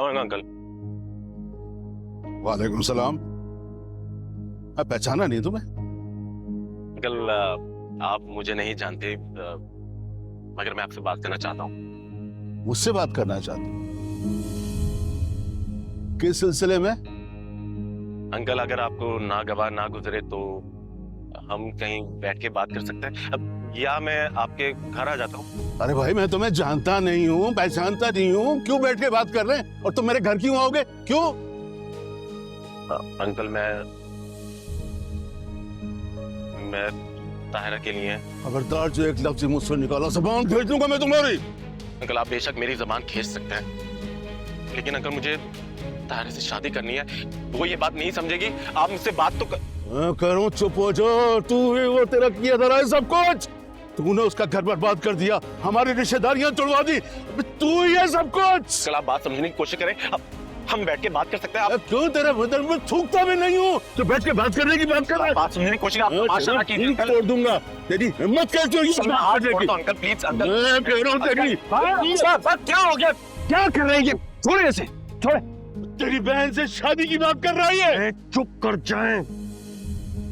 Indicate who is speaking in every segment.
Speaker 1: अस्सलाम वालेकुम अंकल।
Speaker 2: वालेकुम सलाम। पहचाना नहीं तुम्हें?
Speaker 1: अंकल आप मुझे नहीं जानते, मगर मैं आपसे बात करना चाहता हूँ।
Speaker 2: मुझसे बात करना चाहते हो? किस सिलसिले में?
Speaker 1: अंकल अगर आपको नागवार ना गुजरे तो हम कहीं बैठ के बात कर सकते हैं, या मैं आपके घर आ जाता हूँ।
Speaker 2: अरे भाई, मैं तुम्हें जानता नहीं हूँ, पहचानता नहीं हूँ, क्यों बैठ के बात कर रहे हैं? और तुम मेरे घर क्यों आओगे? क्यों?
Speaker 1: अंकल मैं ताहिरा के लिए।
Speaker 2: खबरदार, जो एक लफ्ज मुझसे निकाला ज़बान भेज दूंगा मैं तुम्हारी।
Speaker 1: अंकल आप बेशक मेरी जबान खींच सकते हैं, लेकिन अंकल मुझे ताहिरा से शादी करनी है। वो ये बात नहीं समझेगी, आप मुझसे बात तो
Speaker 2: मैं करूँ चुप हो जाओ। तू ही वो तेरा किया धरा है सब कुछ। तूने उसका घर बर्बाद कर दिया, हमारी रिश्तेदारियां तोड़वा दी, तू ही है सब कुछ।
Speaker 1: अंकल आप बात समझने की कोशिश करें, अब हम बैठ के बात कर सकते हैं। आप
Speaker 2: क्यों तेरे बदन में थूकता भी नहीं हूँ तो बैठ के बात करने की बात कर रहे हैं?
Speaker 1: बात समझने की कोशिश, आप माशाल्लाह कीजिए अंकल।
Speaker 2: तोड़ दूंगा। तेरी हिम्मत कैसे हुई?
Speaker 1: Uncle please uncle.
Speaker 2: मैं कह रहा हूँ तेरी।
Speaker 1: क्या हो गया?
Speaker 3: क्या कर रहे हैं ये? छोड़े इसे, छोड़े।
Speaker 2: तेरी बहन से शादी की बात कर रही है।
Speaker 3: चुप कर जाएं।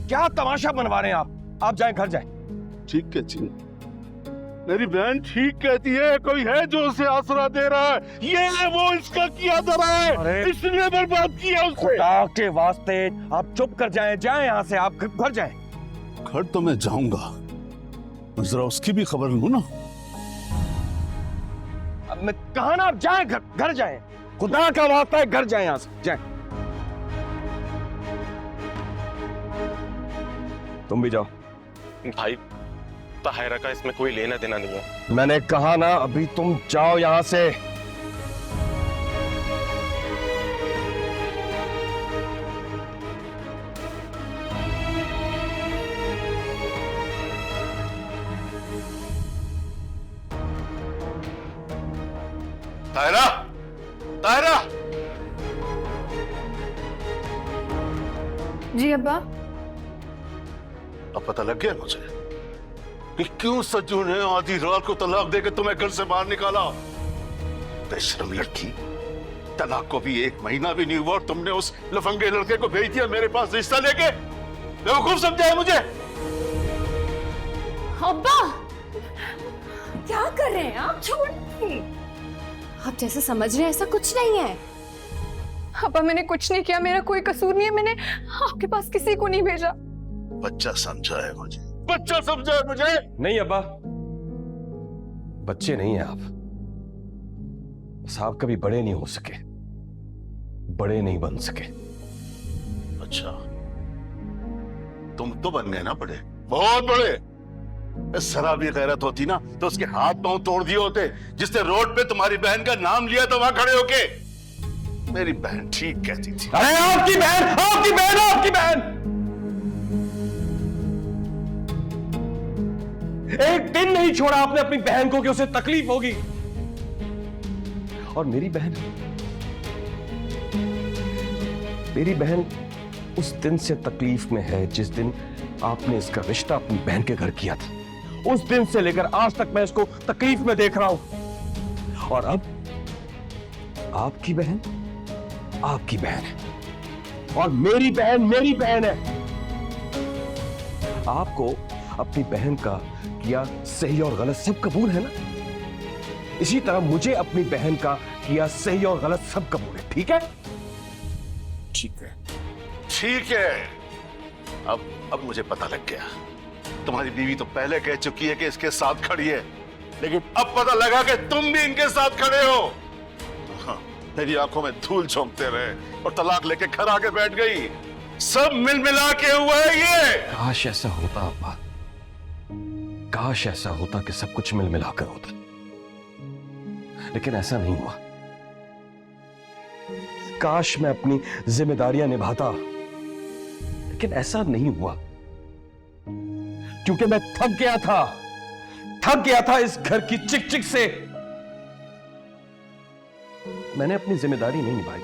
Speaker 3: क्या तमाशा बनवा रहे हैं आप जाएं, घर जाएं।
Speaker 2: ठीक कहती है, मेरी बहन ठीक कहती है। कोई है जो उसे आसरा दे रहा है, ये है वो इसका किया धरा है, इसने बर्बाद किया उसे।
Speaker 3: खुदा के वास्ते आप चुप कर जाएं, जाएं यहाँ से, आप घर जाएं।
Speaker 2: घर तो मैं जाऊंगा, जरा उसकी भी खबर लूं ना।
Speaker 3: अब मैं कहा ना, आप जाएं, घर जाएं। खुदा का वास्ता है, घर जाएं, यहाँ से जाएं। तुम भी जाओ।
Speaker 1: भाई ताहिरा का इसमें कोई लेना देना नहीं है।
Speaker 3: मैंने कहा ना, अभी तुम जाओ यहाँ से।
Speaker 2: ताहिरा, ताहिरा।
Speaker 4: जी अब्बा।
Speaker 2: अब पता लग गया मुझे कि क्यों सज्जू ने आधी रात को तलाक देकर तुम्हें घर से बाहर निकाला। बेशरम लड़की, तलाक को भी 1 महीना भी नहीं हुआ और तुमने उस लफंगे लड़के को भेज दिया मेरे पास रिश्ता लेके। बेवकूफ समझा है मुझे।
Speaker 4: अब्बा क्या कर रहे हैं आप? छोड़िए। आप जैसे समझ रहे हैं ऐसा कुछ नहीं है। अब्बा मैंने कुछ नहीं किया, मेरा कोई कसूर नहीं है। मैंने आपके पास किसी को नहीं भेजा।
Speaker 2: बच्चा समझा है मुझे, बच्चा समझा है मुझे।
Speaker 3: नहीं अब्बा, बच्चे नहीं हैं आप। बस आप कभी बड़े नहीं हो सके, बड़े नहीं बन सके।
Speaker 2: अच्छा, तुम तो बन गए ना बड़े, बहुत बड़े। शराबी गैरत होती ना तो उसके हाथ पांव तोड़ दिए होते। जिसने रोड पे तुम्हारी बहन का नाम लिया था वहां खड़े होके। मेरी बहन ठीक कहती थी।
Speaker 3: अरे आपकी बहन, आपकी बहन, आपकी बहन। एक दिन नहीं छोड़ा आपने अपनी बहन को कि उसे तकलीफ होगी। और मेरी बहन उस दिन से तकलीफ में है जिस दिन आपने इसका रिश्ता अपनी बहन के घर किया था। उस दिन से लेकर आज तक मैं इसको तकलीफ में देख रहा हूं। और अब आपकी बहन है और मेरी बहन है। आपको अपनी बहन का किया सही और गलत सब कबूल है ना? इसी तरह मुझे अपनी बहन का किया सही और गलत सब कबूल है। ठीक है?
Speaker 2: ठीक है, ठीक है। अब मुझे पता लग गया। तुम्हारी बीवी तो पहले कह चुकी है कि इसके साथ खड़ी है, लेकिन अब पता लगा कि तुम भी इनके साथ खड़े हो। हाँ, मेरी आंखों में धूल झोंकते रहे और तलाक लेके घर आके बैठ गई। सब मिल मिला के हुआ है ये।
Speaker 3: काश ऐसा होता अब्बा, काश ऐसा होता कि सब कुछ मिल मिलाकर होता, लेकिन ऐसा नहीं हुआ। काश मैं अपनी जिम्मेदारियां निभाता, लेकिन ऐसा नहीं हुआ क्योंकि मैं थक गया था इस घर की चिक चिक से। मैंने अपनी जिम्मेदारी नहीं निभाई,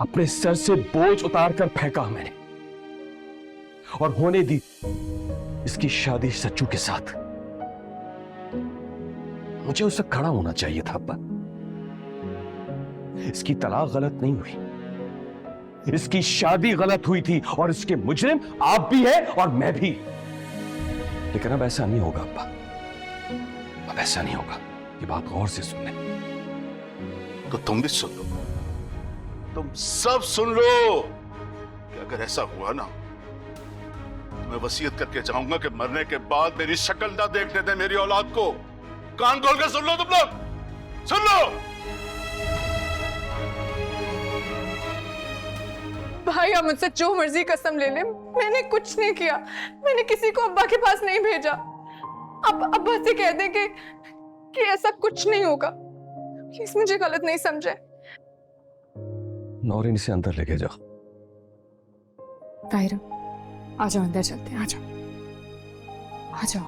Speaker 3: अपने सर से बोझ उतार कर फेंका मैंने और होने दी इसकी शादी सच्चू के साथ। मुझे उससे खड़ा होना चाहिए था अब्बा, इसकी तलाक गलत नहीं हुई, इसकी शादी गलत हुई थी और इसके मुजरिम आप भी हैं और मैं भी। लेकिन अब ऐसा नहीं होगा अब्बा, अब ऐसा नहीं होगा। ये बात गौर से सुन ले।
Speaker 2: तो तुम भी सुन लो, तुम सब सुन लो कि अगर ऐसा हुआ ना, तो मैं वसीयत करके जाऊंगा कि मरने के बाद मेरी शक्ल ना देखने दे मेरी औलाद को। कान खोल के सुन लो तुम लोग, सुन लो।
Speaker 4: भाई आप मुझसे जो मर्जी कसम ले ले, मैंने कुछ नहीं किया, मैंने किसी को अब्बा के पास नहीं भेजा। अब अब्बा से कह दे कि ऐसा कुछ नहीं होगा, प्लीज मुझे गलत नहीं समझे।
Speaker 3: नौरीन इसे अंदर लेके जाओ।
Speaker 4: ताहिरा आ जाओ, अंदर चलते हैं, आ जाओ आ जाओ।